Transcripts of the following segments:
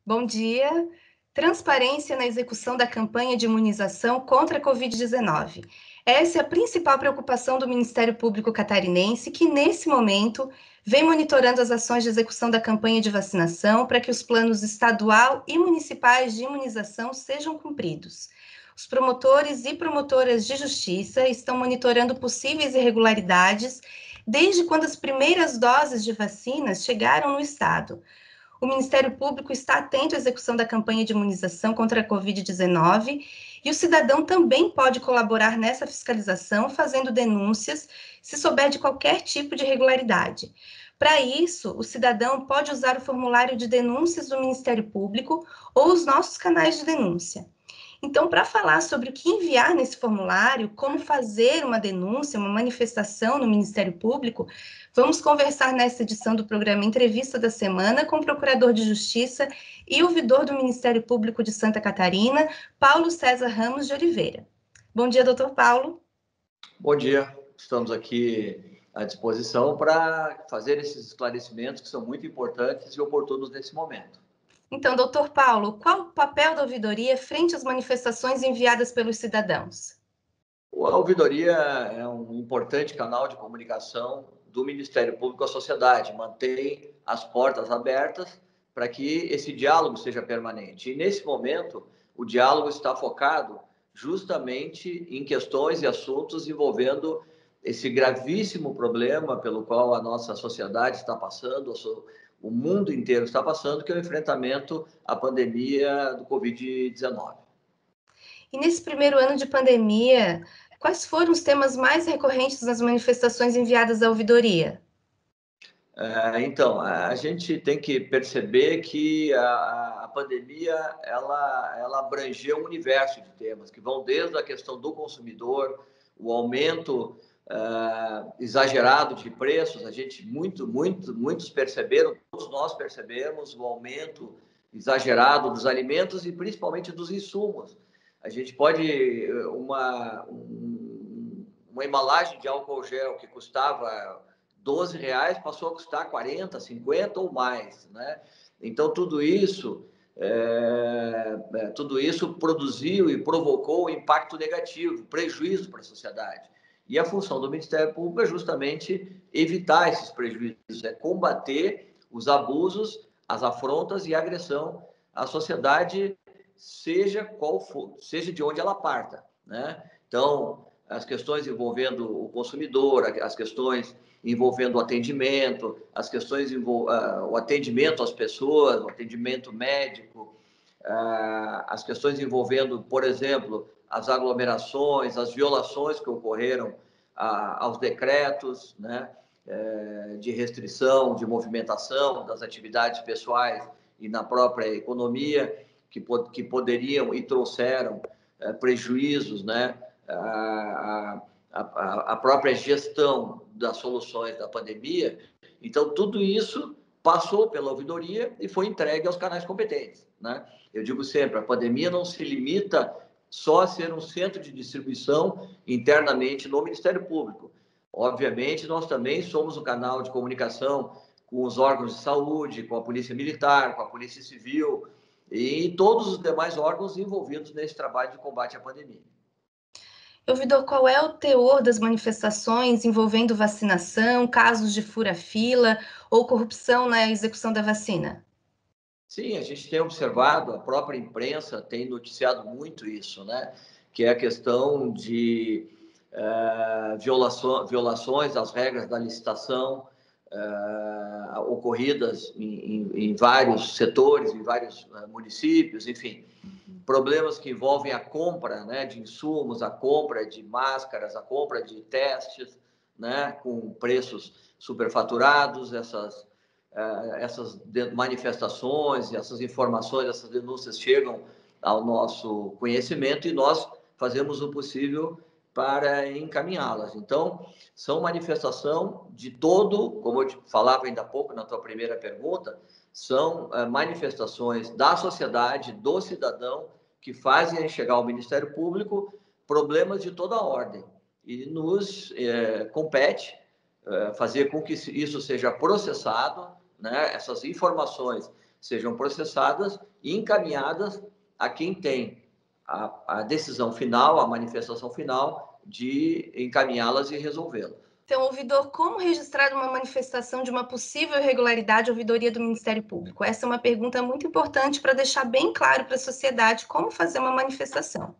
Bom dia. Transparência na execução da campanha de imunização contra a Covid-19. Essa é a principal preocupação do Ministério Público Catarinense, que, nesse momento, vem monitorando as ações de execução da campanha de vacinação para que os planos estadual e municipais de imunização sejam cumpridos. Os promotores e promotoras de justiça estão monitorando possíveis irregularidades desde quando as primeiras doses de vacinas chegaram no estado. O Ministério Público está atento à execução da campanha de imunização contra a Covid-19 e o cidadão também pode colaborar nessa fiscalização, fazendo denúncias se souber de qualquer tipo de irregularidade. Para isso, o cidadão pode usar o formulário de denúncias do Ministério Público ou os nossos canais de denúncia. Então, para falar sobre o que enviar nesse formulário, como fazer uma denúncia, uma manifestação no Ministério Público, vamos conversar nesta edição do programa Entrevista da Semana com o Procurador de Justiça e ouvidor do Ministério Público de Santa Catarina, Paulo César Ramos de Oliveira. Bom dia, doutor Paulo. Bom dia. Estamos aqui à disposição para fazer esses esclarecimentos que são muito importantes e oportunos nesse momento. Então, doutor Paulo, qual o papel da ouvidoria frente às manifestações enviadas pelos cidadãos? A ouvidoria é um importante canal de comunicação do Ministério Público à sociedade, mantém as portas abertas para que esse diálogo seja permanente. E, nesse momento, o diálogo está focado justamente em questões e assuntos envolvendo esse gravíssimo problema pelo qual a nossa sociedade está passando, o mundo inteiro está passando, que é o enfrentamento à pandemia do Covid-19. E nesse primeiro ano de pandemia, quais foram os temas mais recorrentes nas manifestações enviadas à ouvidoria? Então, a gente tem que perceber que a pandemia ela abrangeu um universo de temas que vão desde a questão do consumidor, o aumento exagerado de preços. A gente muitos perceberam, todos nós percebemos o aumento exagerado dos alimentos e principalmente dos insumos. A gente pode uma embalagem de álcool gel que custava R$ 12 passou a custar 40, 50 ou mais, né? Então tudo isso produziu e provocou um impacto negativo, prejuízo para a sociedade. E a função do Ministério Público é justamente evitar esses prejuízos, combater os abusos, as afrontas e a agressão à sociedade, seja qual for, seja de onde ela parta, né? Então, as questões envolvendo o consumidor, as questões envolvendo o atendimento, as questões o atendimento às pessoas, o atendimento médico, as questões envolvendo, por exemplo, as aglomerações, as violações que ocorreram aos decretos, né, de restrição, de movimentação das atividades pessoais e na própria economia, que poderiam e trouxeram prejuízos, né, a própria gestão das soluções da pandemia. Então, tudo isso passou pela ouvidoria e foi entregue aos canais competentes, né? Eu digo sempre, a pandemia não se limita só a ser um centro de distribuição internamente no Ministério Público. Obviamente, nós também somos um canal de comunicação com os órgãos de saúde, com a Polícia Militar, com a Polícia Civil e todos os demais órgãos envolvidos nesse trabalho de combate à pandemia. Ouvidor, qual é o teor das manifestações envolvendo vacinação, casos de fura-fila ou corrupção na execução da vacina? Sim, a gente tem observado, a própria imprensa tem noticiado muito isso, né? Que é a questão de violações às regras da licitação ocorridas em vários setores, em vários municípios, enfim. Problemas que envolvem a compra, né, de insumos, a compra de máscaras, a compra de testes, né, com preços superfaturados, essas manifestações, essas informações, essas denúncias chegam ao nosso conhecimento e nós fazemos o possível para encaminhá-las. Então, são manifestação de todo, como eu te falava ainda há pouco na tua primeira pergunta, são manifestações da sociedade, do cidadão, que fazem chegar ao Ministério Público problemas de toda a ordem. E nos compete fazer com que isso seja processado, né? Essas informações sejam processadas e encaminhadas a quem tem a decisão final, a manifestação final de encaminhá-las e resolvê-las. Então, ouvidor, como registrar uma manifestação de uma possível irregularidade ou ouvidoria do Ministério Público? Essa é uma pergunta muito importante para deixar bem claro para a sociedade como fazer uma manifestação.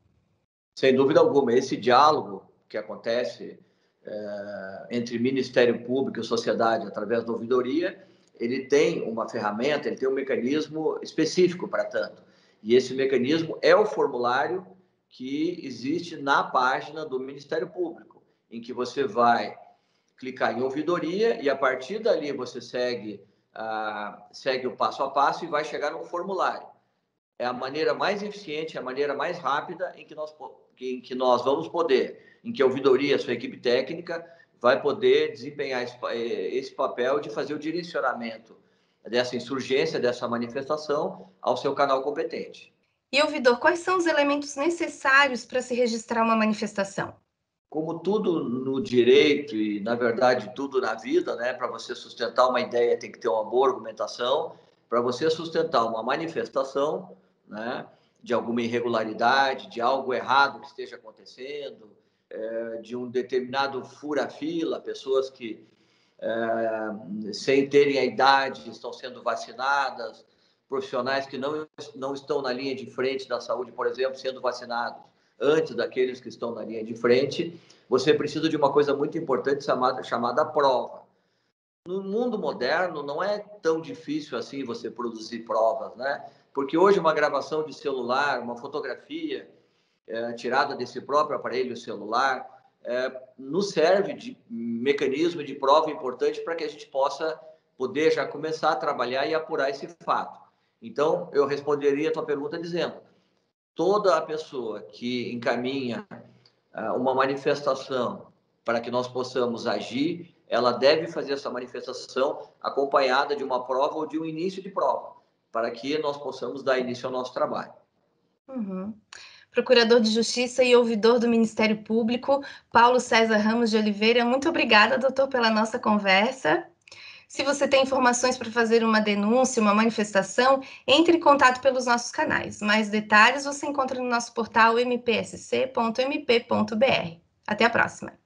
Sem dúvida alguma, esse diálogo que acontece entre Ministério Público e sociedade através da ouvidoria, ele tem uma ferramenta, ele tem um mecanismo específico para tanto. E esse mecanismo é o formulário que existe na página do Ministério Público, em que você vai clicar em ouvidoria e a partir dali você segue o passo a passo e vai chegar no formulário. É a maneira mais eficiente, a maneira mais rápida em que nós vamos poder, em que a ouvidoria, a sua equipe técnica, vai poder desempenhar esse papel de fazer o direcionamento dessa insurgência, dessa manifestação ao seu canal competente. E, ouvidor, quais são os elementos necessários para se registrar uma manifestação? Como tudo no direito e, na verdade, tudo na vida, né? Para você sustentar uma ideia tem que ter uma boa argumentação. Para você sustentar uma manifestação, né, de alguma irregularidade, de algo errado que esteja acontecendo, de um determinado fura-fila, pessoas que, sem terem a idade, estão sendo vacinadas, profissionais que não estão na linha de frente da saúde, por exemplo, sendo vacinados antes daqueles que estão na linha de frente, você precisa de uma coisa muito importante chamada prova. No mundo moderno, não é tão difícil assim você produzir provas, né? Porque hoje uma gravação de celular, uma fotografia tirada desse próprio aparelho celular, nos serve de mecanismo de prova importante para que a gente possa poder já começar a trabalhar e apurar esse fato. Então, eu responderia a tua pergunta dizendo: toda a pessoa que encaminha uma manifestação para que nós possamos agir, ela deve fazer essa manifestação acompanhada de uma prova ou de um início de prova, para que nós possamos dar início ao nosso trabalho. Uhum. Procurador de Justiça e ouvidor do Ministério Público, Paulo César Ramos de Oliveira, muito obrigada, doutor, pela nossa conversa. Se você tem informações para fazer uma denúncia, uma manifestação, entre em contato pelos nossos canais. Mais detalhes você encontra no nosso portal mpsc.mp.br. Até a próxima!